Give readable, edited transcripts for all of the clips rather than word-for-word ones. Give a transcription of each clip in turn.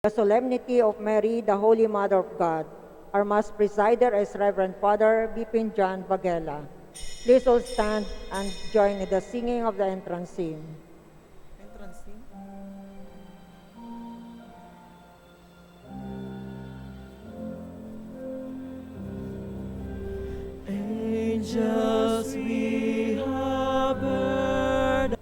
The solemnity of Mary, the Holy Mother of God. Our Mass presider is Reverend Father Bipin John Bagela. Please all stand and join in the singing of the entrance hymn. Angels we have heard.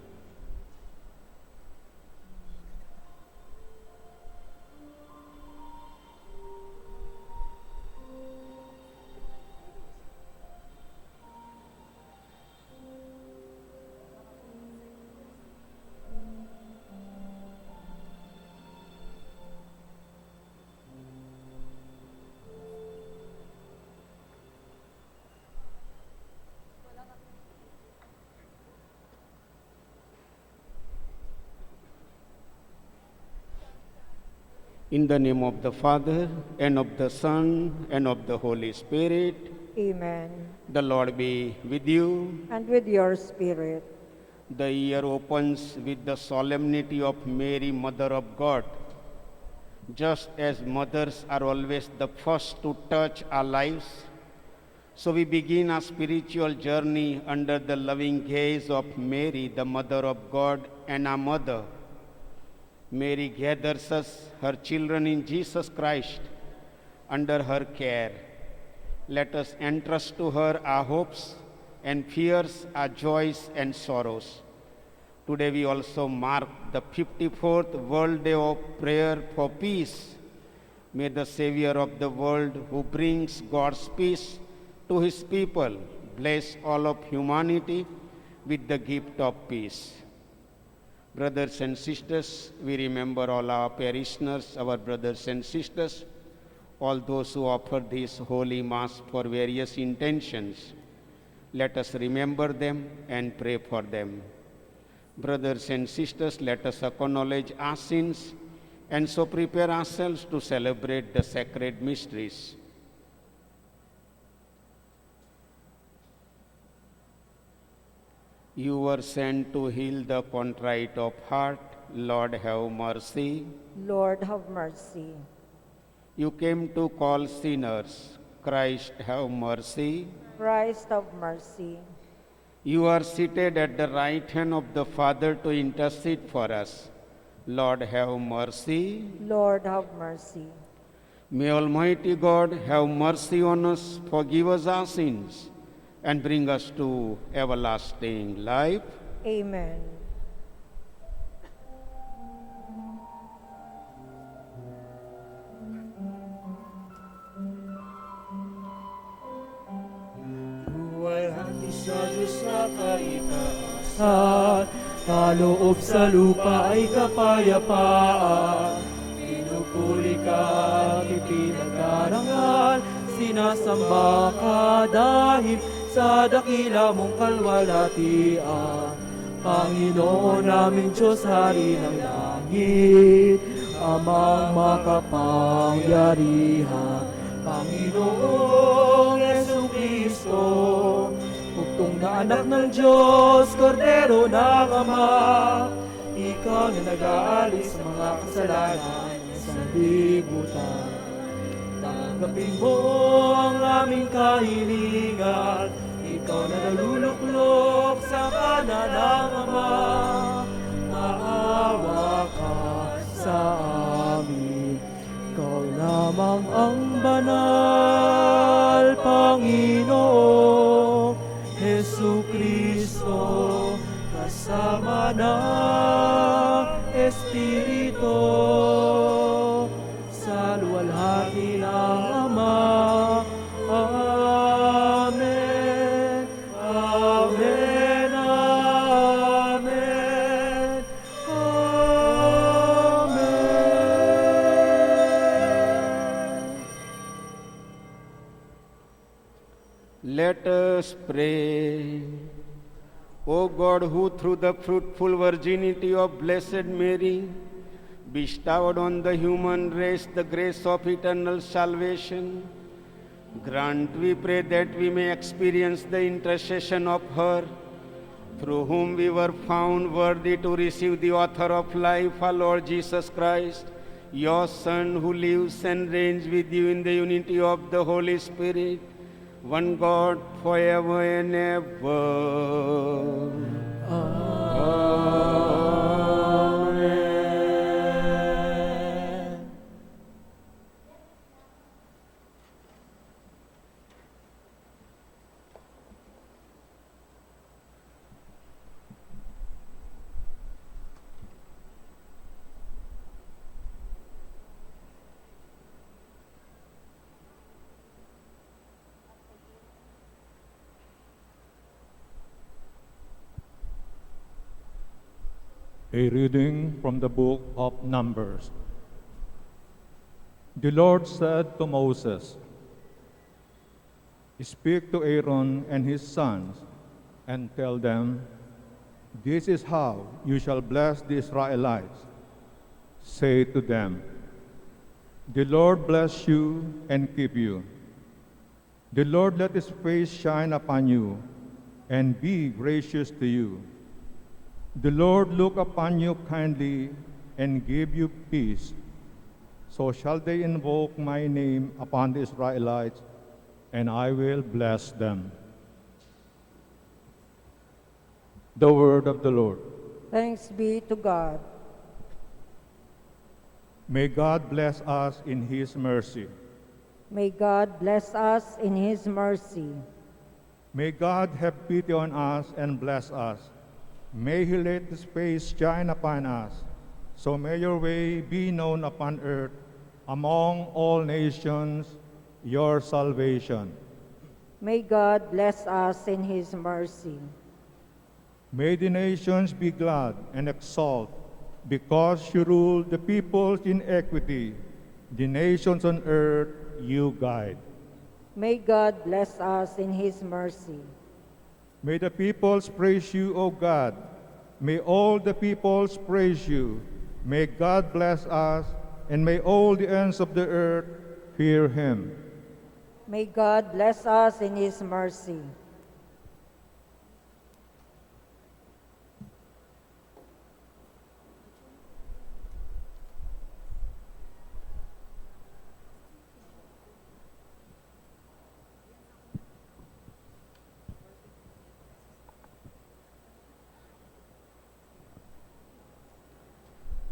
In the name of the Father, and of the Son, and of the Holy Spirit. Amen. The Lord be with you. And with your spirit. The year opens with the solemnity of Mary, Mother of God. Just as mothers are always the first to touch our lives, so we begin our spiritual journey under the loving gaze of Mary, the Mother of God and our Mother. Mary gathers us, her children in Jesus Christ, under her care. Let us entrust to her our hopes and fears, our joys and sorrows. Today we also mark the 54th World Day of Prayer for Peace. May the Savior of the world, who brings God's peace to his people, bless all of humanity with the gift of peace. Brothers and sisters, we remember all our parishioners, our brothers and sisters, all those who offer this holy Mass for various intentions. Let us remember them and pray for them. Brothers and sisters, let us acknowledge our sins and so prepare ourselves to celebrate the sacred mysteries. You were sent to heal the contrite of heart. Lord, have mercy. Lord, have mercy. You came to call sinners. Christ, have mercy. Christ, have mercy. You are seated at the right hand of the Father to intercede for us. Lord, have mercy. Lord, have mercy. May Almighty God have mercy on us, forgive us our sins, and bring us to everlasting life. Amen. Buhay hati sa Diyos na kaitaasan, kaloob sa lupa ay kapayapaan. Pinupuri ka at ipinagdarangal, sinasamba ka dahil sa dakila mong kalwalhatian. Panginoon namin Diyos, Hari ng langit, Amang makapangyarihan. Panginoong Jesucristo, bugtong na anak ng Diyos, Kordero ng Ama, ikaw na nag-aalis sa mga kasalanan sa libutan. Tanggapin mo ang aming kahilingan, ikaw na naluluklok sa kanan ng Ama. Maawa ka sa amin, ikaw lamang ang banal, Panginoong Jesucristo, kasama ng Espiritu, sa luwalhati ng Ama. Amen. Amen. Amen. Amen. Let us pray. O God, who through the fruitful virginity of Blessed Mary bestowed on the human race the grace of eternal salvation, grant, we pray, that we may experience the intercession of her, through whom we were found worthy to receive the author of life, our Lord Jesus Christ. your Son, who lives and reigns with you in the unity of the Holy Spirit, one God, forever and ever. Amen. A reading from the book of Numbers. The Lord said to Moses, "Speak to Aaron and his sons, and tell them, this is how you shall bless the Israelites. Say to them, the Lord bless you and keep you. The Lord let his face shine upon you and be gracious to you. The Lord look upon you kindly and give you peace. So shall they invoke my name upon the Israelites, and I will bless them." The word of the Lord. Thanks be to God. May God bless us in his mercy. May God bless us in his mercy. May God have pity on us and bless us. May he let his face shine upon us. So may your way be known upon earth, among all nations, your salvation. May God bless us in his mercy. May the nations be glad and exult, because you rule the peoples in equity. The nations on earth you guide. May God bless us in his mercy. May the peoples praise you, O God. May all the peoples praise you. May God bless us, and may all the ends of the earth fear him. May God bless us in his mercy.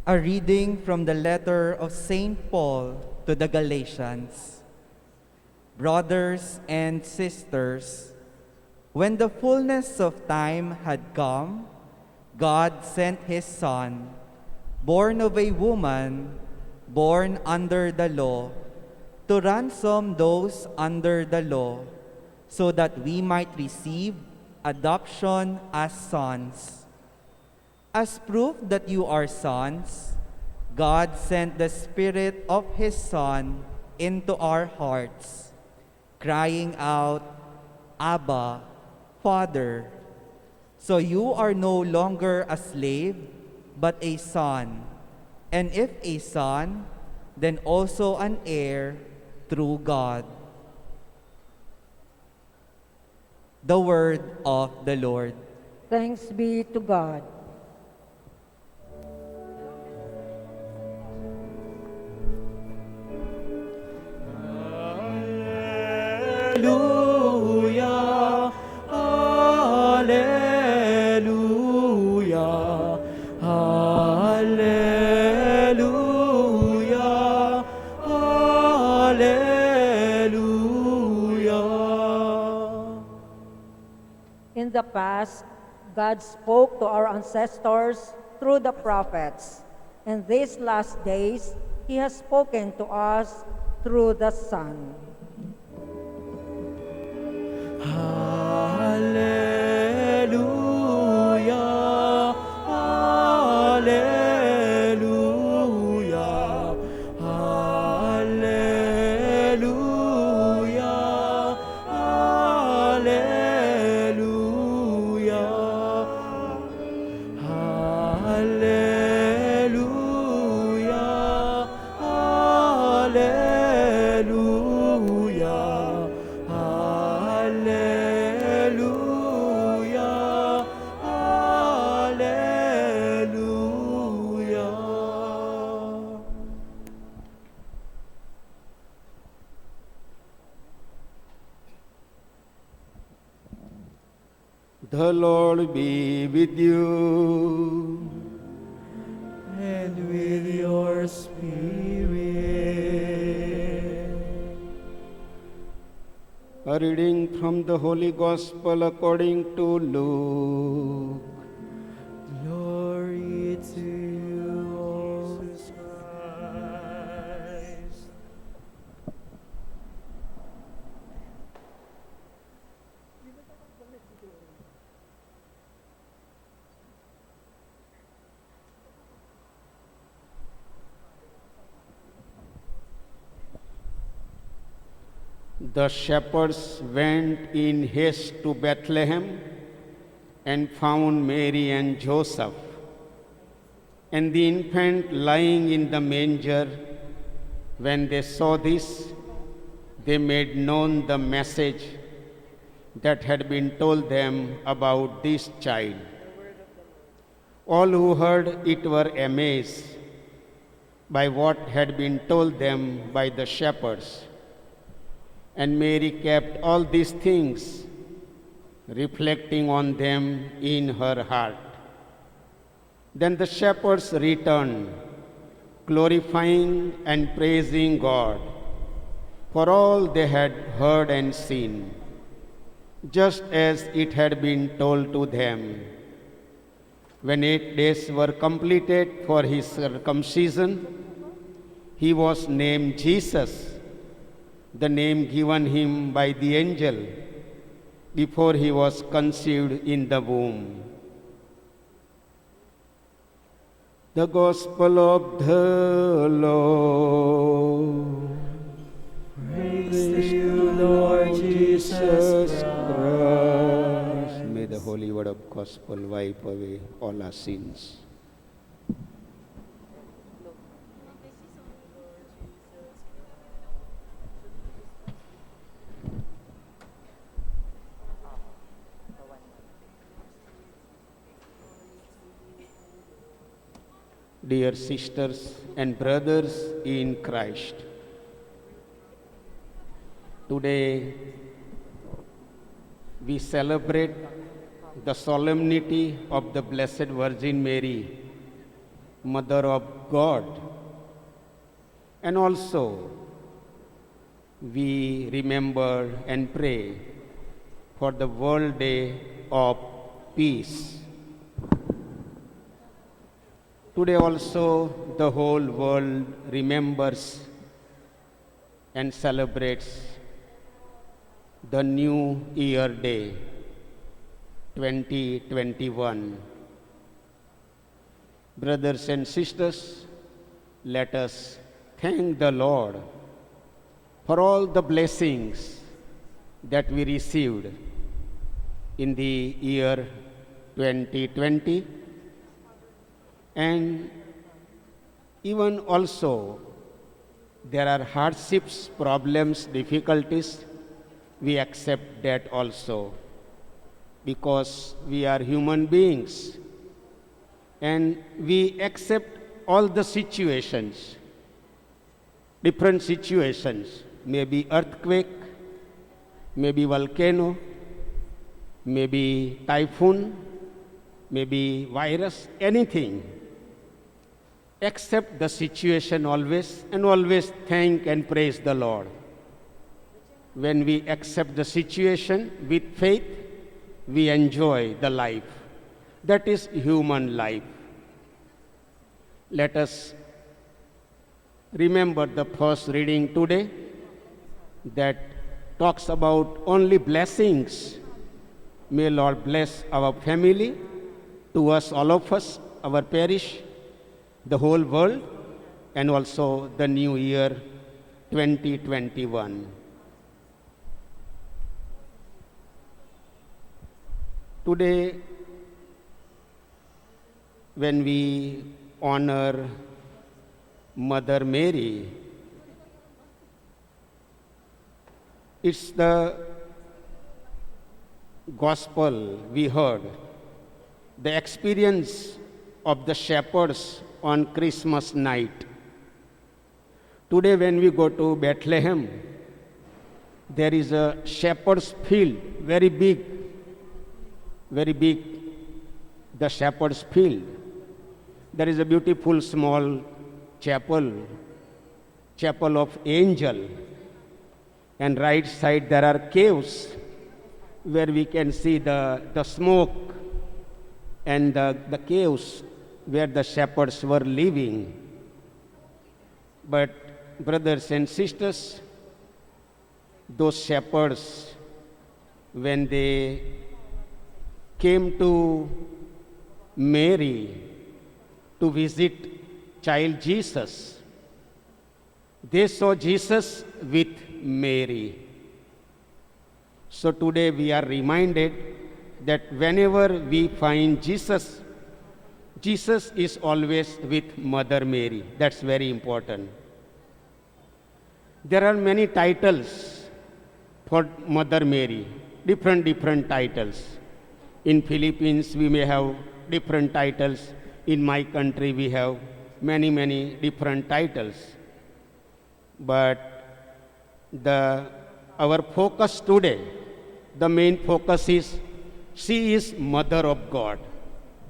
A reading from the letter of St. Paul to the Galatians. Brothers and sisters, when the fullness of time had come, God sent his Son, born of a woman, born under the law, to ransom those under the law, so that we might receive adoption as sons. As proof that you are sons, God sent the Spirit of his Son into our hearts, crying out, "Abba, Father." So you are no longer a slave, but a son. And if a son, then also an heir through God. The word of the Lord. Thanks be to God. Hallelujah, hallelujah, hallelujah, hallelujah. In the past, God spoke to our ancestors through the prophets. In these last days, he has spoken to us through the Son. Hallelujah, hallelujah, hallelujah, hallelujah, hallelujah, hallelujah, hallelujah. The Lord be with you. And with your spirit. A reading from the Holy Gospel according to Luke. Glory to you, O Jesus Christ. The shepherds went in haste to Bethlehem and found Mary and Joseph and the infant lying in the manger. When they saw this, they made known the message that had been told them about this child. All who heard it were amazed by what had been told them by the shepherds. And Mary kept all these things, reflecting on them in her heart. Then the shepherds returned, glorifying and praising God for all they had heard and seen, just as it had been told to them. When 8 days were completed for his circumcision, he was named Jesus, the name given him by the angel before he was conceived in the womb. The Gospel of the Lord. Praise to you, Lord Jesus Christ. May the holy word of gospel wipe away all our sins. Dear sisters and brothers in Christ, today we celebrate the solemnity of the Blessed Virgin Mary, Mother of God, and also we remember and pray for the World Day of Peace. Today also the whole world remembers and celebrates the New Year Day 2021. Brothers and sisters, let us thank the Lord for all the blessings that we received in the year 2020. And even also, there are hardships, problems, difficulties. We accept that also because we are human beings and we accept all the situations, different situations, maybe earthquake, maybe volcano, maybe typhoon, maybe virus, anything. Accept the situation always and always thank and praise the Lord. When we accept the situation with faith, we enjoy the life. That is human life. Let us remember the first reading today that talks about only blessings. May Lord bless our family, to us, all of us, our parish, the whole world, and also the new year 2021. Today, when we honor Mother Mary, it's the gospel we heard, the experience of the shepherds on Christmas night. Today when we go to Bethlehem, there is a shepherd's field, very big, very big, the shepherd's field. There is a beautiful small chapel, chapel of angel, and right side there are caves where we can see the smoke and the caves where the shepherds were living. But brothers and sisters, those shepherds, when they came to Mary to visit child Jesus, they saw Jesus with Mary. So today we are reminded that whenever we find Jesus, Jesus is always with Mother Mary. That's very important. There are many titles for Mother Mary, different titles. In Philippines, we may have different titles. In my country, we have many different titles. But our focus today, the main focus is, she is Mother of God.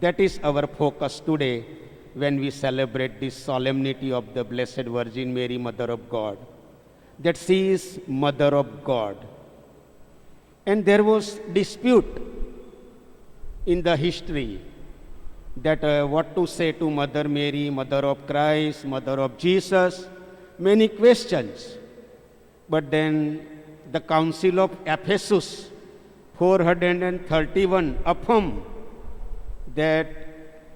That is our focus today when we celebrate this solemnity of the Blessed Virgin Mary, Mother of God. That she is Mother of God. And there was dispute in the history that what to say to Mother Mary, Mother of Christ, Mother of Jesus, many questions. But then the Council of Ephesus 431 affirmed that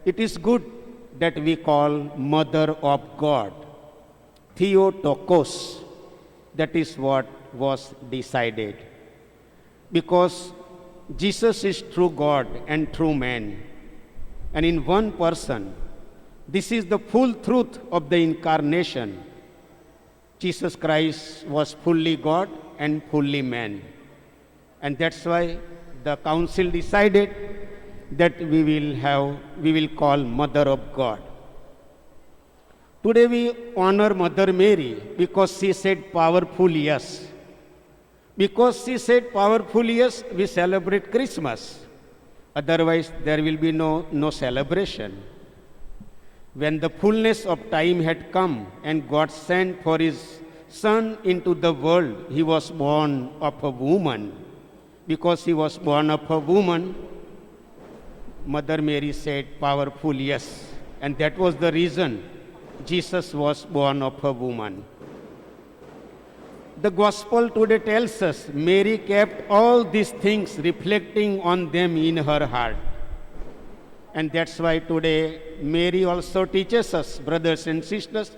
it is good that we call Mother of God, Theotokos. That is what was decided. Because Jesus is true God and true man. And in one person, this is the full truth of the incarnation. Jesus Christ was fully God and fully man. And that's why the council decided that we will call Mother of God. Today we honor Mother Mary because she said powerful yes. Because she said powerful yes, we celebrate Christmas. Otherwise, there will be no celebration. When the fullness of time had come and God sent for his Son into the world, he was born of a woman. Because he was born of a woman, Mother Mary said powerful yes. And that was the reason Jesus was born of a woman. The gospel today tells us Mary kept all these things, reflecting on them in her heart. And that's why today Mary also teaches us, brothers and sisters,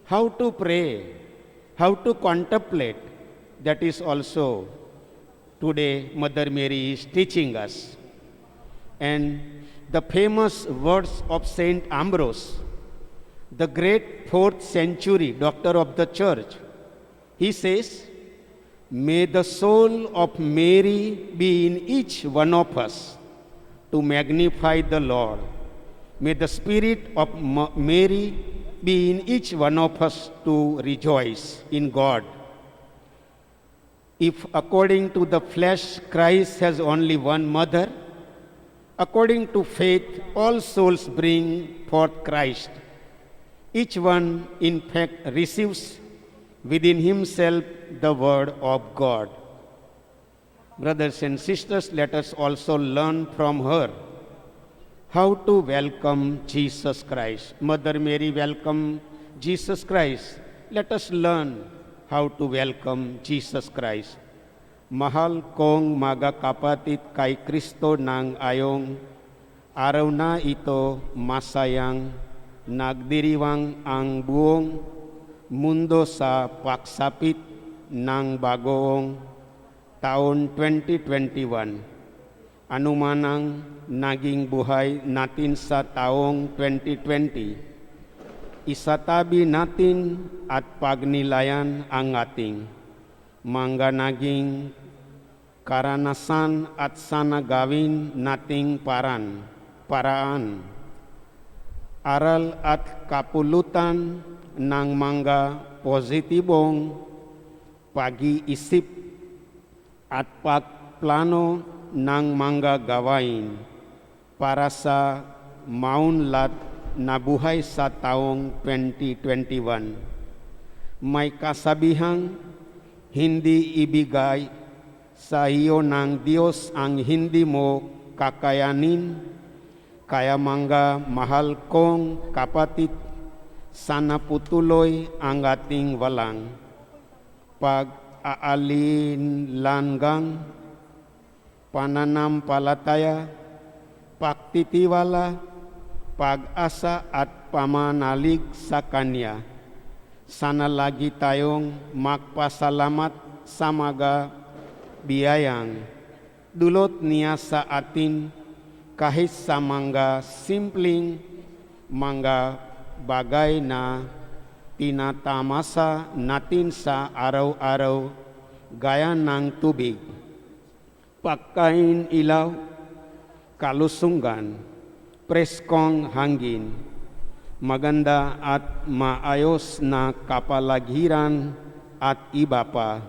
how to pray, how to contemplate. That is also today Mother Mary is teaching us. And the famous words of Saint Ambrose, the great 4th century doctor of the church, he says, may the soul of Mary be in each one of us to magnify the Lord. May the spirit of Mary be in each one of us to rejoice in God. If according to the flesh Christ has only one mother, according to faith all souls bring forth Christ. Each one in fact receives within himself the word of God. Brothers and sisters, let us also learn from her how to welcome Jesus Christ. Mother Mary welcomed Jesus Christ. Let us learn how to welcome Jesus Christ. Mahal kong mga kapatid kay Kristo ng ayong araw na ito masayang nagdiriwang ang buong mundo sa pagsapit ng bagong taon 2021. Anuman ang naging buhay natin sa taong 2020, isatabi natin at pagnilayan ang ating mga naging karanasan at sana gawin nating paraan, aral at kapulutan ng mga positibong pag-iisip at pagplano ng mga gawain para sa maunlad na buhay sa taong 2021. May kasabihang hindi ibigay sa iyo ng Diyos ang hindi mo kakayanin, kaya mga mahal kong kapatid, sana putuloy ang ating walang pag-aalinlangang pananampalataya, pagtitiwala, pag-asa at pamanalig sa Kanya. Sana lagi tayong magpasalamat sa mga biyayang dulot niya sa atin kahit sa mga simpleng mga bagay na tinatamasa natin sa araw-araw gaya ng tubig, pagkain, ilaw, kalusugan, preskong hangin, maganda at maayos na kapalagiran at iba pa.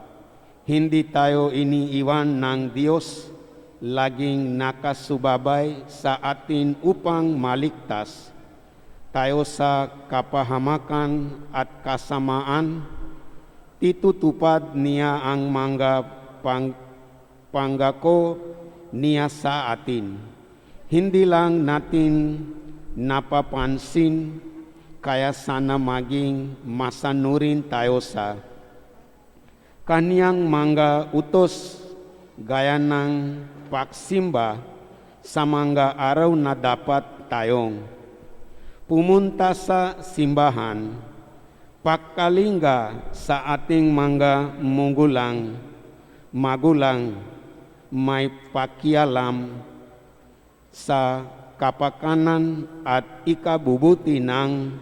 Hindi tayo iniiwan ng Diyos, laging nakasubabay sa atin upang maligtas tayo sa kapahamakan at kasamaan. Itutupad niya ang mga pangako niya sa atin. Hindi lang natin napapansin, kaya sana maging masanurin tayo sa Kanyang mga utos gaya ng pagsimba sa mga araw na dapat tayong pumunta sa simbahan, pagkalinga sa ating mga magulang, may pakialam sa kapakanan at ikabubuti ng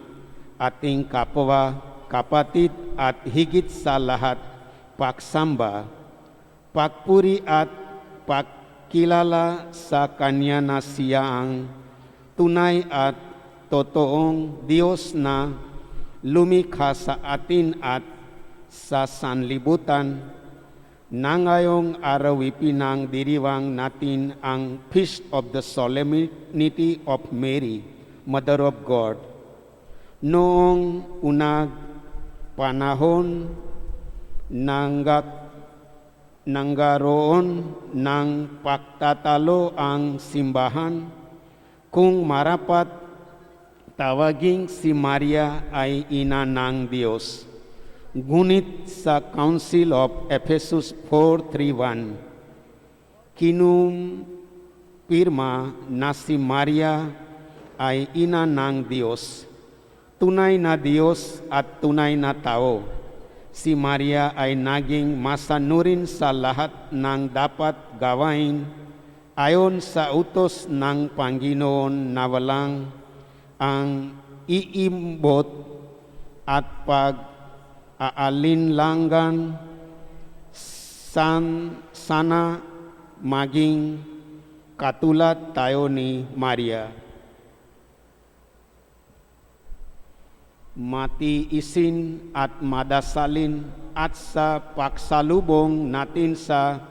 ating kapwa, kapatid at higit sa lahat, pagsamba, pagpuri at pagkilala sa Kanya na Siya ang tunay at totoong Diyos na lumikha sa atin at sa sanlibutan, na ngayong araw ipinangdiriwang natin ang Feast of the Solemnity of Mary, Mother of God. Noong unang panahon, nanggaroon ng pagtatalo ang simbahan kung marapat tawaging si Maria ay ina ng Diyos. Ngunit sa Council of Ephesus 4:31, kinumpirma na si Maria ay ina ng Diyos, tunay na Diyos at tunay na tao. Si Maria ay naging masanurin sa lahat ng dapat gawain ayon sa utos ng Panginoon na walang ang iimbot at pag-aalinlangan. Sana maging katulad tayo ni Maria. Matiisin at madasalin at sa pagsalubong natin sa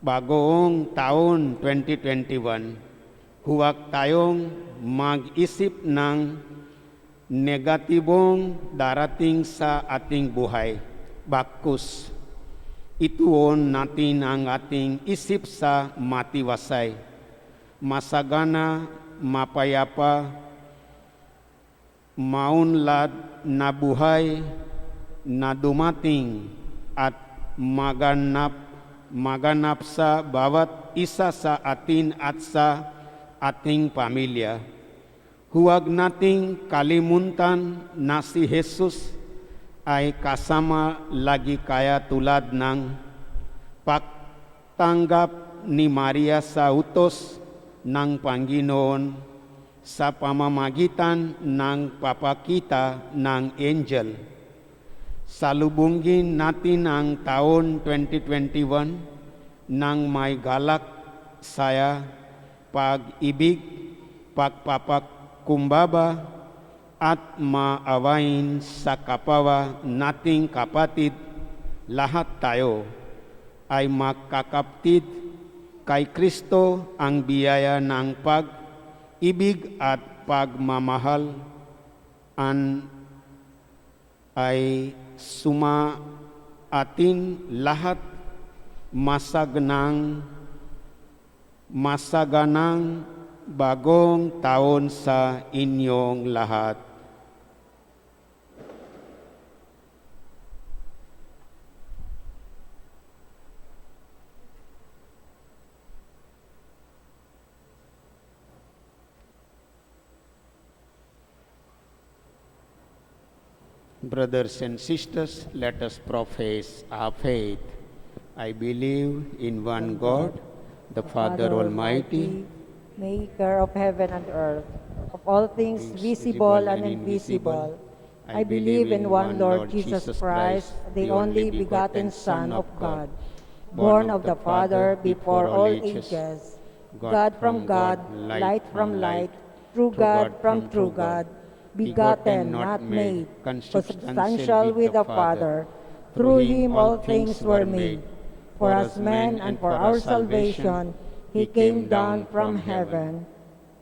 bagong taon 2021, huwag tayong mag-isip ng negatibong darating sa ating buhay. Bakkus, ituon natin ang ating isip sa matiwasay, masagana, mapayapa, maunlad na buhay na dumating at maganap sa bawat isa sa atin at sa ating pamilya. Huwag nating kalimutan na si Jesus ay kasama lagi, kaya tulad ng pagtanggap ni Maria sa utos ng Panginoon sa pamamagitan ng papakita ng angel. Salubungin natin ang taon 2021 ng may galak, saya, pag-ibig, pagpapakumbaba at maawain sa kapwa nating kapatid. Lahat tayo ay magkakapatid, Kay Kristo ang biyaya ng pag-ibig at pagmamahal ay suma atin lahat masaganang bagong taon sa inyong lahat. Brothers and sisters, let us profess our faith. I believe in one God, the Father Almighty, maker of heaven and earth, of all things visible and invisible. I believe in one Lord Jesus Christ, the only begotten Son of God, born of the Father before all ages, God from God, light from light, true God from true God, begotten, not made, consubstantial with the Father. Through him all things were made. For us men and for our salvation, he came down from heaven,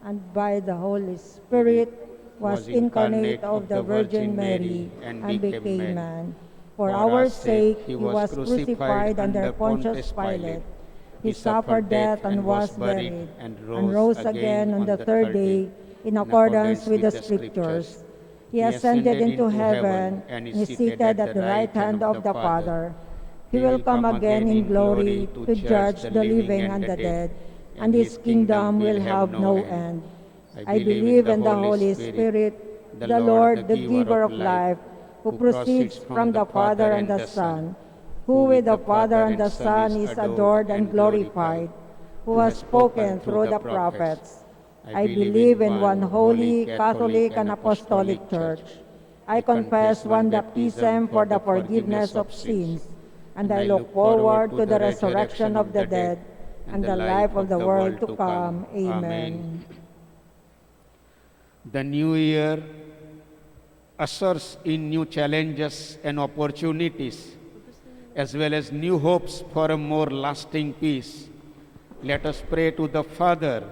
and by the Holy Spirit was incarnate of the Virgin Mary and became man. For our sake he was crucified under Pontius Pilate. He suffered death and was buried, and rose again on the third day in accordance with the Scriptures. He ascended into heaven and is seated at the right hand of the Father. He will come again in glory to judge the living and the dead, and his kingdom will have no end. I believe in the Holy Spirit, the Lord, the giver of life, who proceeds from the Father and the Son, who with the Father and the Son is adored and glorified, who has spoken through the prophets. I believe in one holy, Catholic, and Apostolic Church. I confess one baptism for the forgiveness of sins, and I look forward to the resurrection of the dead and the life of the world to come. Amen. The new year ushers in new challenges and opportunities, as well as new hopes for a more lasting peace. Let us pray to the Father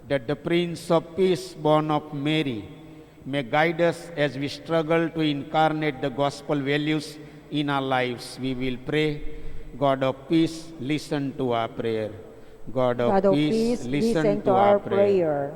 that the Prince of Peace, born of Mary, may guide us as we struggle to incarnate the gospel values in our lives. We will pray. God of peace, listen to our prayer. God of peace, listen to our prayer.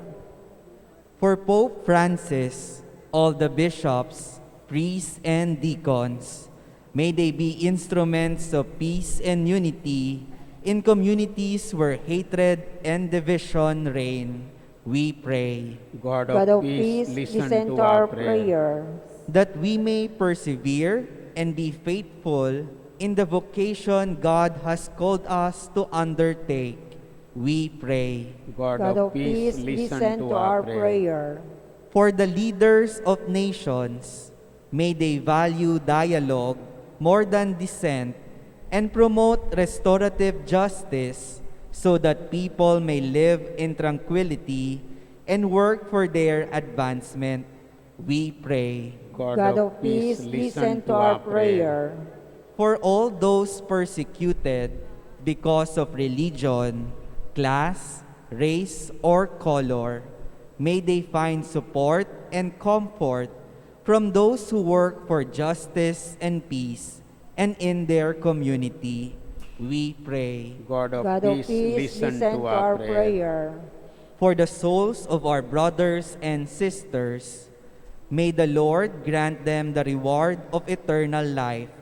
For Pope Francis, all the bishops, priests, and deacons, may they be instruments of peace and unity in communities where hatred and division reign. We pray God God of of peace, peace, listen to our prayer. that we may persevere and be faithful in the vocation God has called us to undertake. We pray God of peace, listen to our prayer. for the leaders of nations. May they value dialogue more than dissent and promote restorative justice so that people may live in tranquility and work for their advancement. We pray God of peace, listen to our prayer. for all those persecuted because of religion, class, race, or color. May they find support and comfort from those who work for justice and peace and in their community. We pray God of God of peace, peace, listen to our prayer. for the souls of our brothers and sisters. May the Lord grant them the reward of eternal life.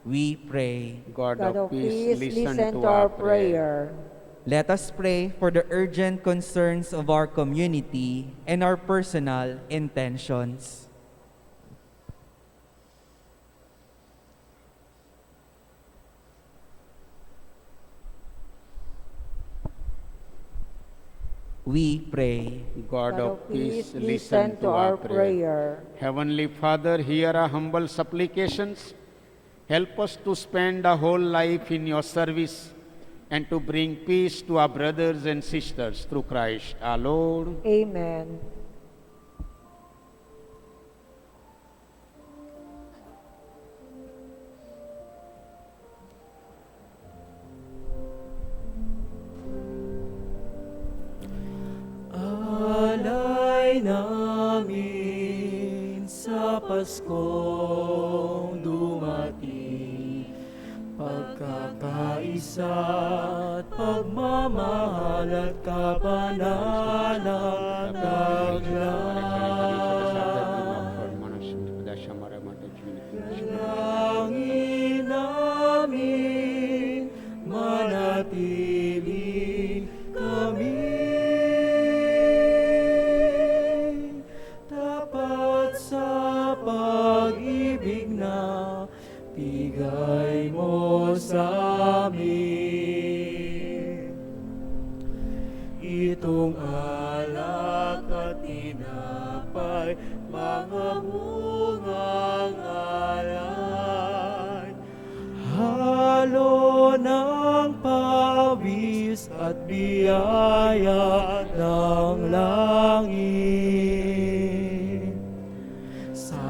We pray. God God of of peace, peace, listen to our prayer. Let us pray for the urgent concerns of our community and our personal intentions. We pray. God of peace, listen to our prayer. Heavenly Father, hear our humble supplications. Help us to spend our whole life in your service and to bring peace to our brothers and sisters through Christ our Lord. Amen. namin sa Paskong dumating, pagkakaisa at pagmamahal at kapanalang Dalangin namin manatili kami tapat sa pag-ibig na bigay mo sa amin. Itong alak at tinapay, mga bungang alay, halo ng pawis at biyaya ng langit. Sa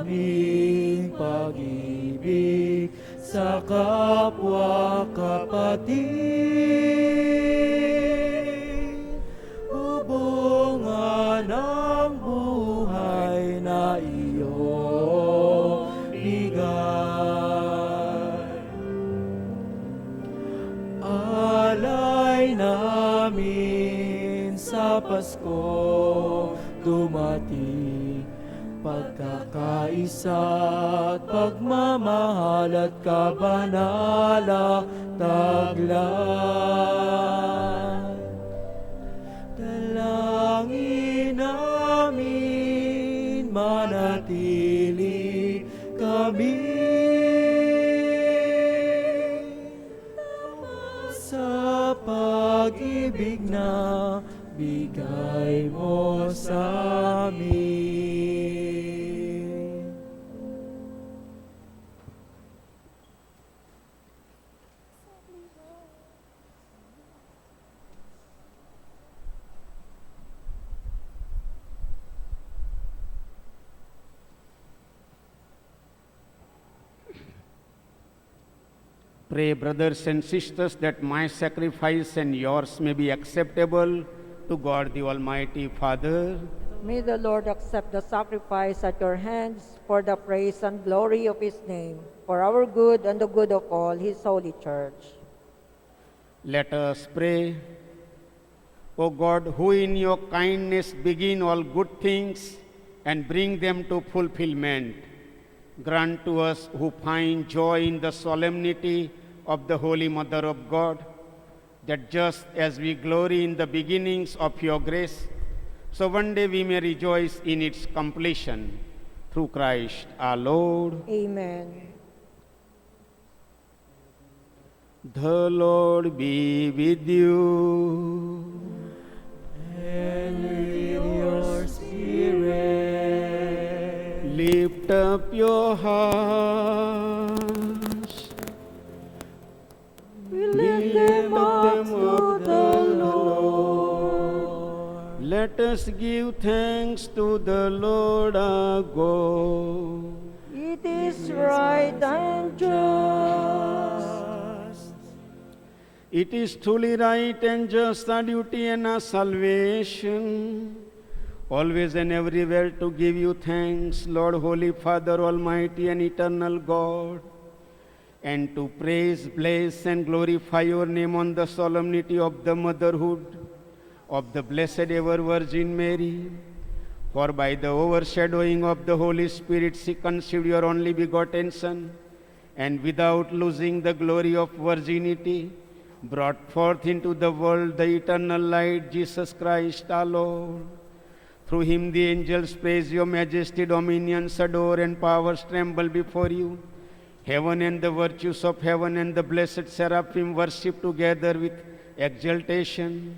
aming pag-ibig sa kapwa kapatid, bubungan ng buhay na iyong bigay. Alay namin sa Pasko dumating, pagkakaisa at pagmamahal at kabanala taglay. Dalangin namin manatili kami sa pag-ibig na bigay mo sa amin. Pray, brothers and sisters, that my sacrifice and yours may be acceptable to God the Almighty Father. May the Lord accept the sacrifice at your hands for the praise and glory of his name, for our good and the good of all his holy church. Let us pray. O God, who in your kindness begin all good things and bring them to fulfillment, grant to us who find joy in the solemnity of the Holy Mother of God, that just as we glory in the beginnings of your grace, so one day we may rejoice in its completion. Through Christ our Lord. Amen. The Lord be with you. And with your spirit, Lift up your hearts. We lift them up to the Lord. Let us give thanks to the Lord our God. It is right and just. It is truly right and just our duty and our salvation, always and everywhere to give you thanks, Lord, Holy Father, Almighty and eternal God, and to praise, bless, and glorify your name on the solemnity of the motherhood of the Blessed Ever Virgin Mary. For by the overshadowing of the Holy Spirit she conceived your only begotten Son, and without losing the glory of virginity, brought forth into the world the eternal light, Jesus Christ our Lord. Through him the angels praise your majesty, dominions adore, and powers tremble before you. Heaven and the virtues of heaven and the blessed seraphim worship together with exultation.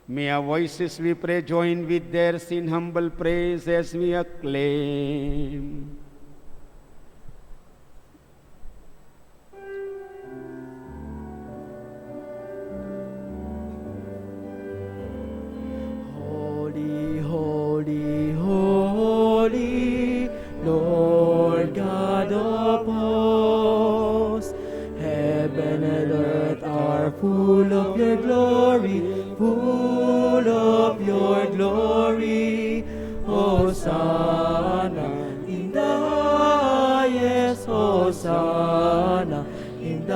May our voices, we pray, join with theirs in humble praise as we acclaim. holy, holy, holy, Lord God of hosts. Heaven and earth are full of your glory, full of your Lord, glory. Hosanna in the highest, Hosanna in the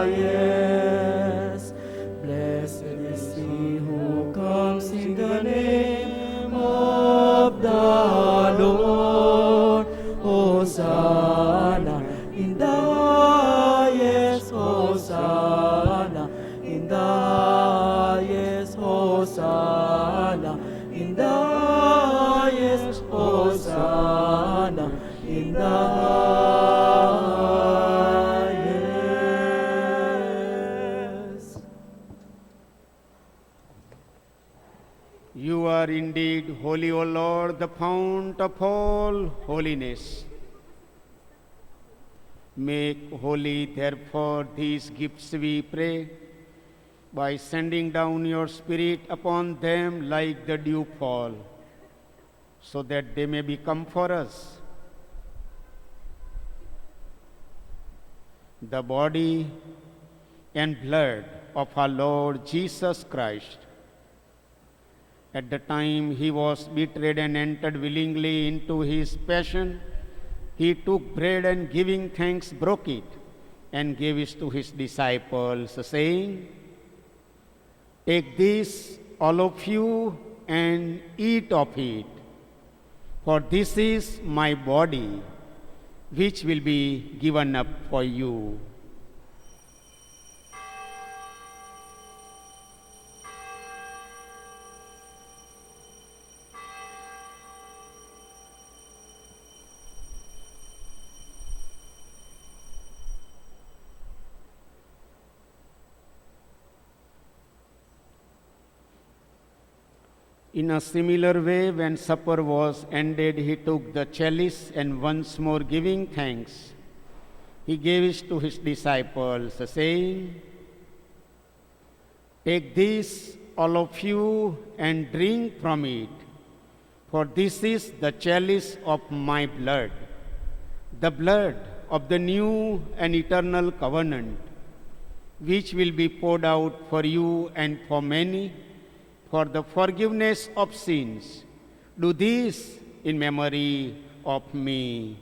highest. Blessed is he who comes in the name of the Lord. Hosanna in the highest, Hosanna in the highest, Hosanna in the highest, Hosanna in the highest. You are indeed holy, O Lord, the fount of all holiness. Make holy, therefore, these gifts, we pray, by sending down your Spirit upon them like the dew fall, so that they may become for us the body and blood of our Lord Jesus Christ. At the time he was betrayed and entered willingly into his passion, he took bread and giving thanks broke it and gave it to his disciples, saying, "Take this, all of you, and eat of it, for this is my body, which will be given up for you." In a similar way, when supper was ended, he took the chalice and once more giving thanks, he gave it to his disciples, saying, "Take this, all of you, and drink from it, for this is the chalice of my blood, the blood of the new and eternal covenant, which will be poured out for you and for many, for the forgiveness of sins. Do this in memory of me."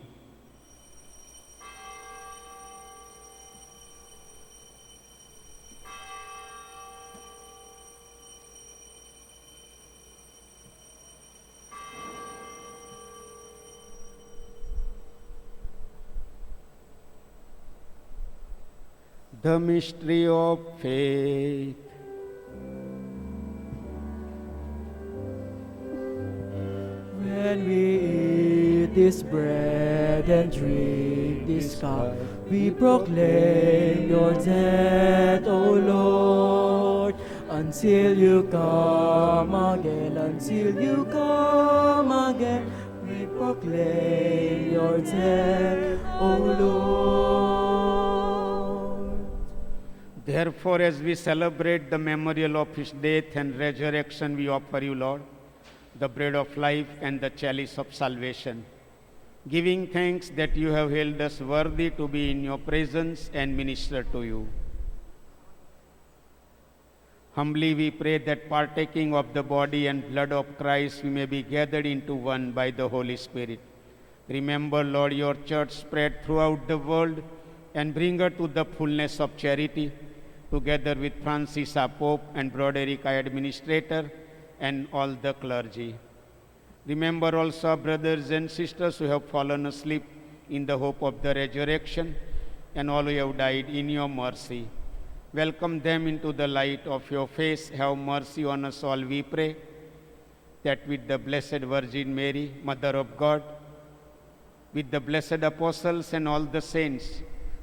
The mystery of faith. When we eat this bread and drink this cup, we proclaim your death, O Lord, until you come again, until you come again. We proclaim your death, O Lord. Therefore, as we celebrate the memorial of his death and resurrection, we offer you, Lord, the bread of life and the chalice of salvation, giving thanks that you have held us worthy to be in your presence and minister to you. Humbly we pray that partaking of the body and blood of Christ, we may be gathered into one by the Holy Spirit. Remember, Lord, your church spread throughout the world and bring her to the fullness of charity, together with Francis, our Pope, and Broderick, our administrator, and all the clergy. Remember also our brothers and sisters who have fallen asleep in the hope of the resurrection, and all who have died in your mercy. Welcome them into the light of your face. Have mercy on us all, we pray, that with the Blessed Virgin Mary, Mother of God, with the blessed apostles and all the saints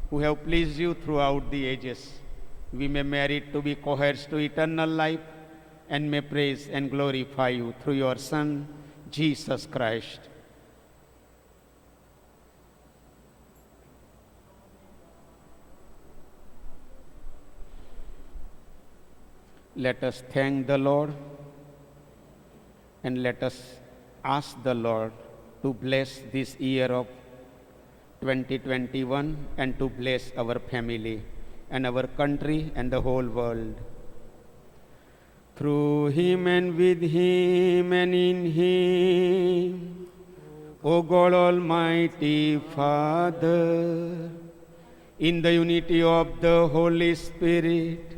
who have pleased you throughout the ages, we may merit to be co-heirs to eternal life and may praise and glorify you through your Son, Jesus Christ. Let us thank the Lord and let us ask the Lord to bless this year of 2021 and to bless our family and our country and the whole world. through him and with him and in him, O God Almighty Father, in the unity of the Holy Spirit,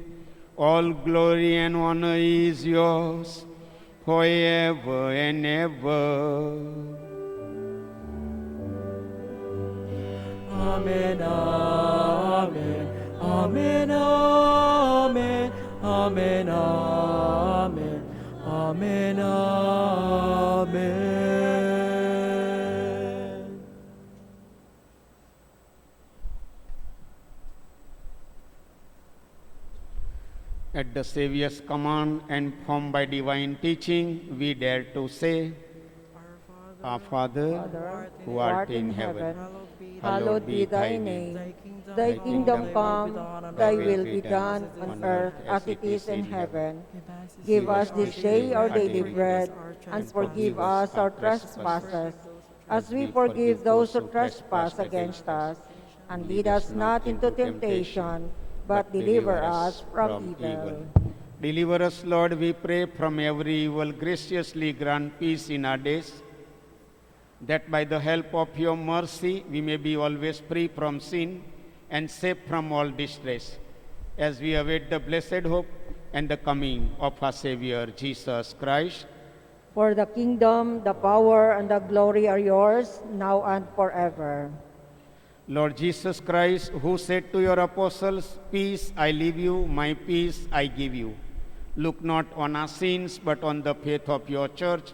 all glory and honor is yours forever and ever. Amen, amen, amen, amen, amen, amen, amen, amen. At the Saviour's command and formed by divine teaching, we dare to say, Our Father, who art in heaven, hallowed be thy name. Thy kingdom come, thy will be done on earth as it is in heaven. Give us this day our daily bread, and forgive us our trespasses, as we forgive those who trespass against us. And lead us not into temptation, but deliver us from evil. Deliver us, Lord, we pray, from every evil. Graciously grant peace in our days, that by the help of your mercy we may be always free from sin and safe from all distress, as we await the blessed hope and the coming of our Savior, Jesus Christ. For the kingdom, the power, and the glory are yours, now and forever. Lord Jesus Christ, who said to your apostles, Peace I leave you, my peace I give you, look not on our sins, but on the faith of your church,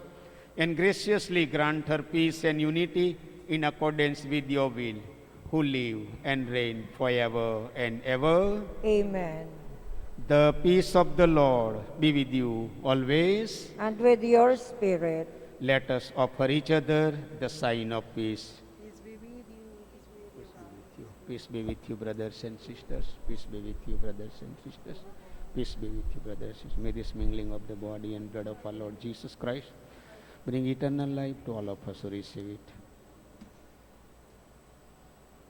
and graciously grant her peace and unity in accordance with your will, who live and reign forever and ever. Amen. The peace of the Lord be with you always. And with your spirit. Let us offer each other the sign of peace. Peace be with you, brothers and sisters. Peace be with you, brothers and sisters. Peace be with you, brothers and sisters. May this mingling of the body and blood of our Lord Jesus Christ bring eternal life to all of us who receive it.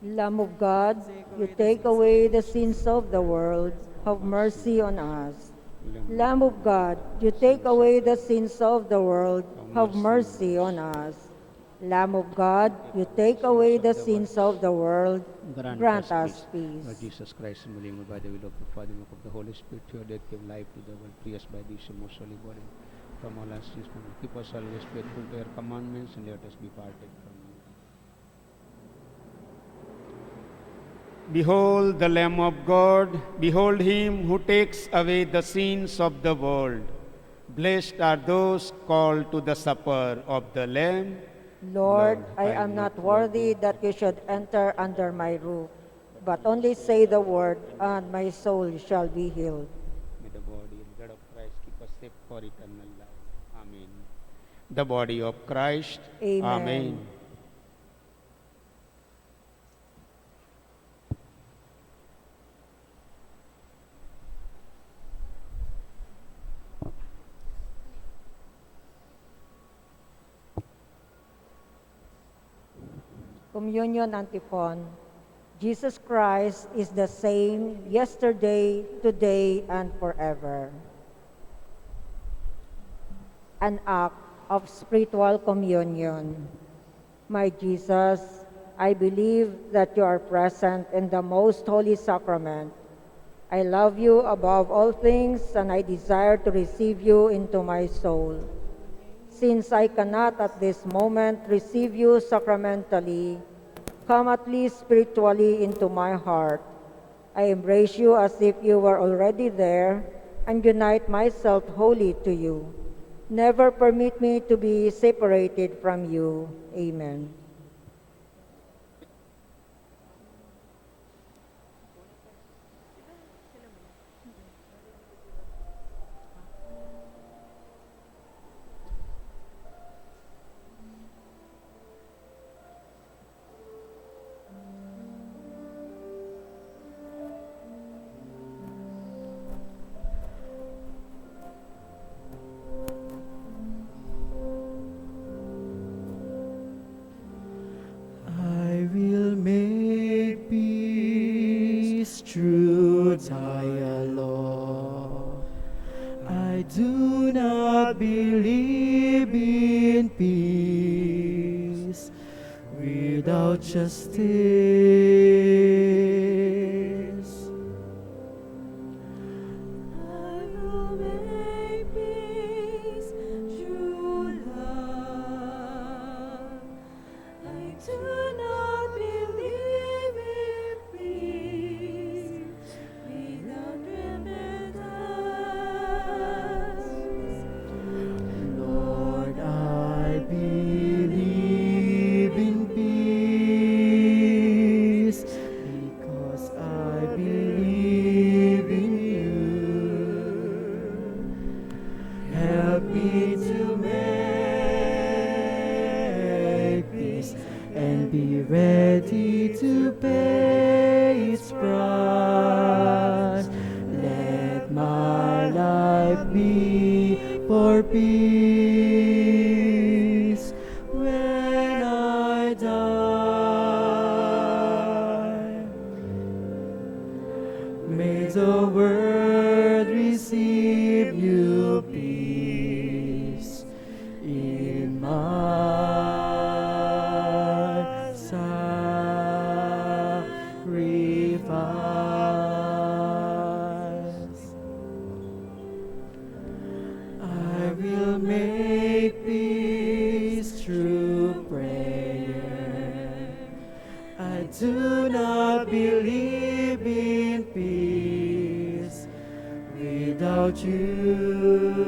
Lamb of God, you take away the sins of the world. Have mercy on us. Lamb of God, you take away the sins of the world. Have mercy on us. Lamb of God, you take away the sins of the world. Grant us peace. Lord Jesus Christ, in by the will of the Father and of the Holy Spirit, your death gave life to the world. Free us by this your most holy body. From all our sins, keep us always faithful to your commandments, and let us be parted from you. Behold the Lamb of God, behold him who takes away the sins of the world. Blessed are those called to the supper of the Lamb. Lord, I am not worthy that you should enter under my roof, but only say the word, and my soul shall be healed. May the body and blood of Christ keep us safe for eternal life. Amen. The body of Christ. Amen. Amen. Communion Antiphon. Jesus Christ is the same yesterday, today, and forever. An act of spiritual communion. My Jesus, I believe that you are present in the most holy sacrament. I love you above all things, and I desire to receive you into my soul. Since I cannot at this moment receive you sacramentally, come at least spiritually into my heart. I embrace you as if you were already there and unite myself wholly to you. Never permit me to be separated from you. Amen. I will make peace through dialogue. I do believe in peace without justice. I will make peace through love. I do not believe in peace without repentance. Lord, I believe in peace because I believe in you. Help me to make peace and be ready to pay its price. Let my life be for peace when I die. May the world receive you peace in my sacrifice. I will make peace through prayer. I do not believe in peace without you.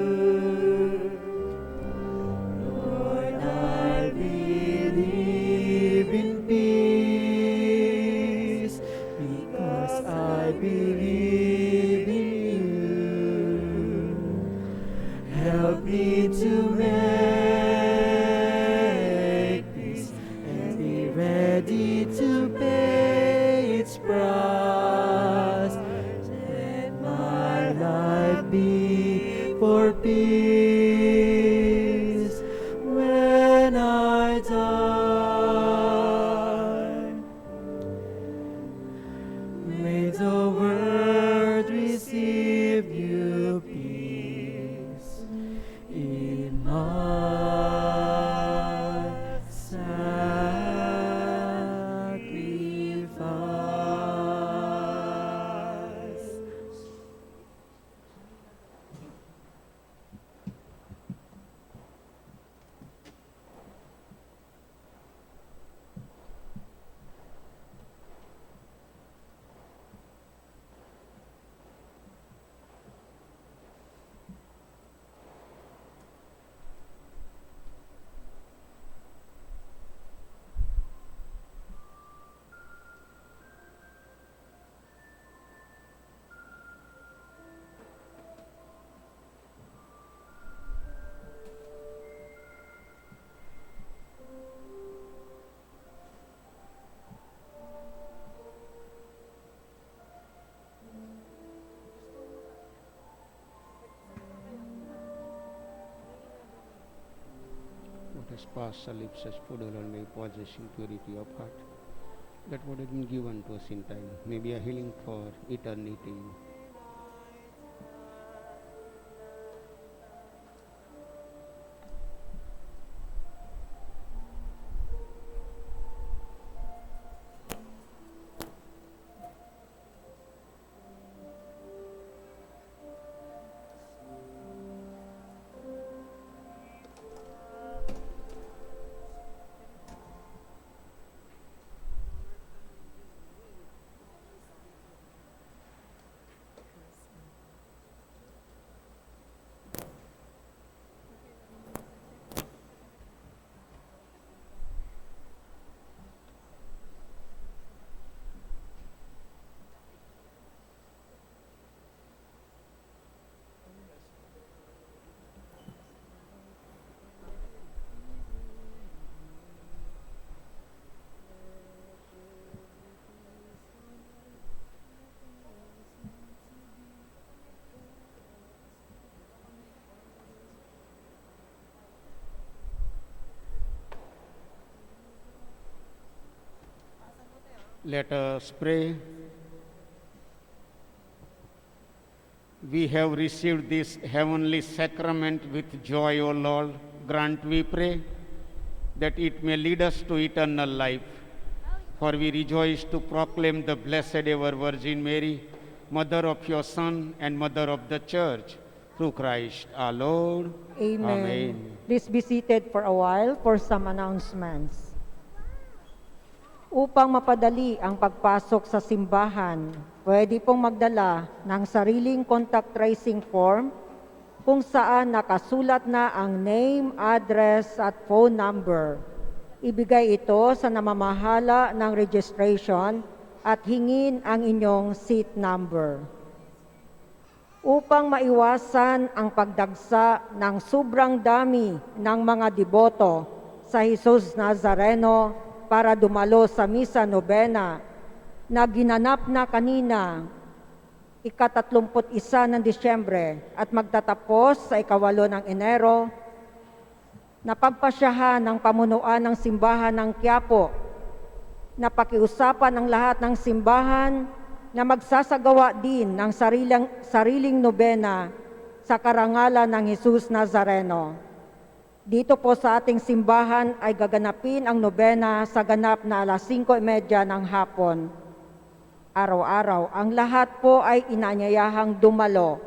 Lord, I believe in peace because I believe in you. Help me to make peace and be ready to pay its price. Let my life be for peace when I die. May the world receive you peace in my sacrifice. What has passed shall lips as food only, possessing purity of heart. That what has been given to us in time may be a healing for eternity. Let us pray. we have received this heavenly sacrament with joy, O Lord. Grant, we pray, that it may lead us to eternal life. For we rejoice to proclaim the Blessed Ever Virgin Mary, Mother of your Son and Mother of the Church, through Christ our Lord. Amen. Please be seated for a while for some announcements. Upang mapadali ang pagpasok sa simbahan, pwede pong magdala ng sariling contact tracing form kung saan nakasulat na ang name, address at phone number. Ibigay ito sa namamahala ng registration at hingin ang inyong seat number. Upang maiwasan ang pagdagsa ng sobrang dami ng mga deboto sa Jesus Nazareno para dumalo sa Misa Nobena na ginanap na kanina ika-31 ng Disyembre at magtatapos sa ika-8 ng Enero, napagpasyahan ng pamunuan ng simbahan ng Quiapo na pakiusapan ng lahat ng simbahan na magsasagawa din ng sariling nobena sa karangalan ng Jesus Nazareno. Dito po sa ating simbahan ay gaganapin ang nobena sa ganap na alas 5:30 ng hapon. Araw-araw, ang lahat po ay inanyayahang dumalo.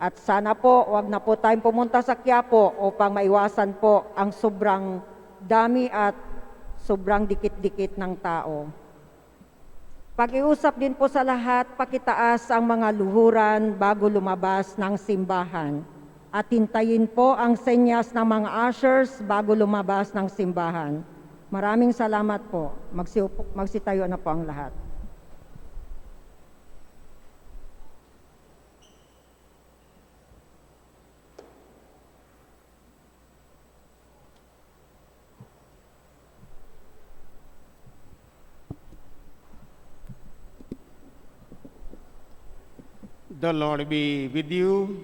At sana po, wag na po tayong pumunta sa Quiapo upang maiwasan po ang sobrang dami at sobrang dikit-dikit ng tao. Pakiusap din po sa lahat, pakitaas ang mga luhuran bago lumabas ng simbahan. At hintayin po ang senyas ng mga ushers bago lumabas ng simbahan. Maraming salamat po. Magsitayo na po ang lahat. The Lord be with you.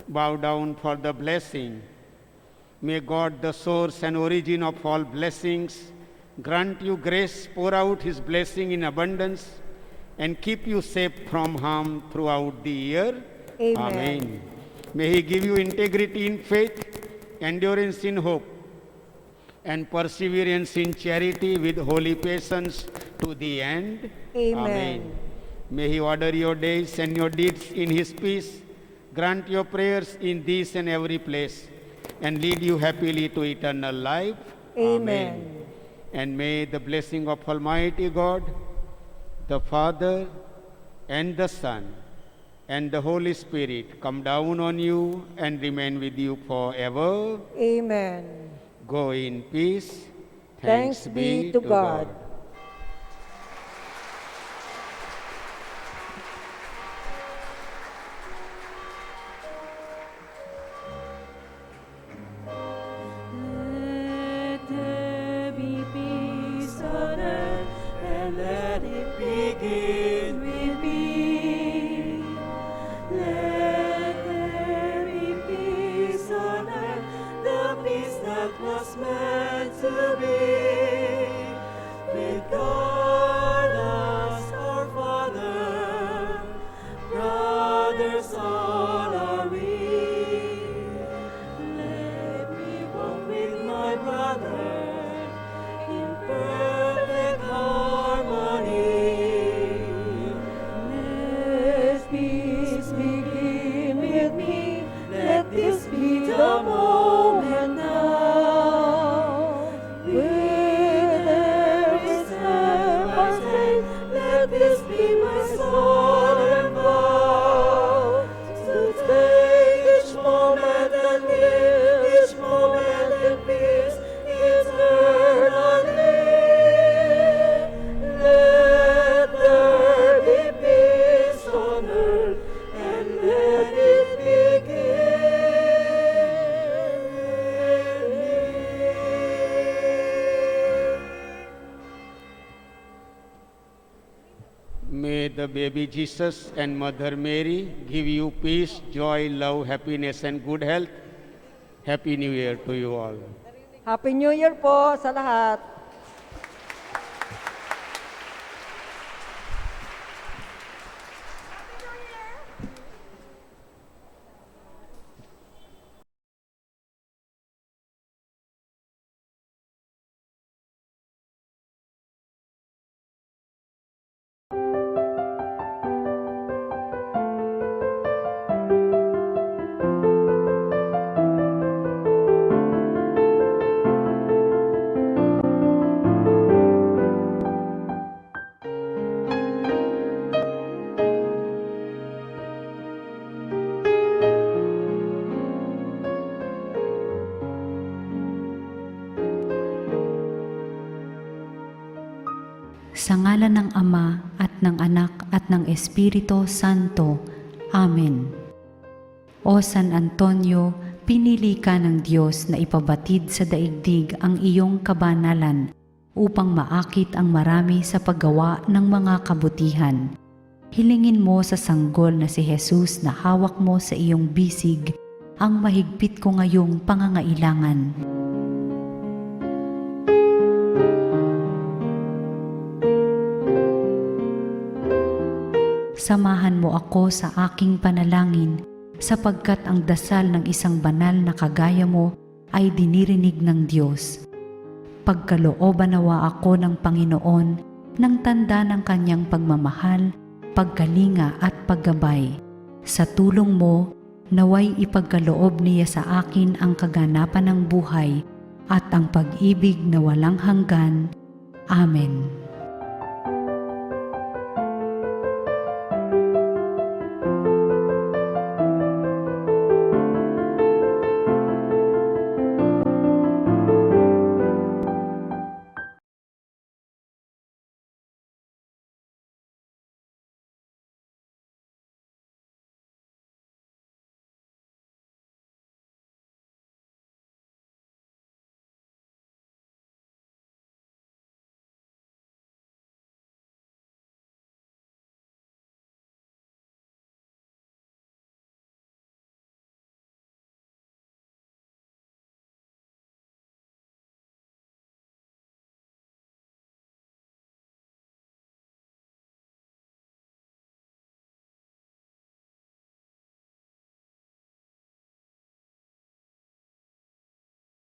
Bow down for the blessing. May God, the source and origin of all blessings, grant you grace, pour out his blessing in abundance, and keep you safe from harm throughout the year. Amen. May he give you integrity in faith, endurance in hope, and perseverance in charity with holy patience to the end. Amen. May he order your days and your deeds in his peace, grant your prayers in this and every place, and lead you happily to eternal life. Amen. And may the blessing of Almighty God, the Father, and the Son, and the Holy Spirit come down on you and remain with you forever. Amen. Go in peace. Thanks be to God. Let there be peace on earth, and let it begin with me. Let there be peace on earth, the peace that was meant to be. With God as our Father, brothers all are we. Let me walk with my brother in perfect harmony. Let peace begin with me. Let this be the moment now. With every step I take, let this be my solemn vow. To take each moment and live each moment in peace eternally. Let there be peace on earth, and let it begin with me. May the baby Jesus and Mother Mary give you peace, joy, love, happiness, and good health. Happy New Year to you all. Happy New Year po sa lahat. Sa ngalan ng Ama at ng Anak at ng Espiritu Santo. Amen. O San Antonio, pinili ka ng Diyos na ipabatid sa daigdig ang iyong kabanalan upang maakit ang marami sa paggawa ng mga kabutihan. Hilingin mo sa sanggol na si Jesus na hawak mo sa iyong bisig ang mahigpit ko ngayong pangangailangan. Samahan mo ako sa aking panalangin sapagkat ang dasal ng isang banal na kagaya mo ay dinirinig ng Diyos. Pagkalooban nawa ako ng Panginoon ng tanda ng kanyang pagmamahal, pagkalinga at paggabay. Sa tulong mo, naway ipagkaloob niya sa akin ang kaganapan ng buhay at ang pag-ibig na walang hanggan. Amen.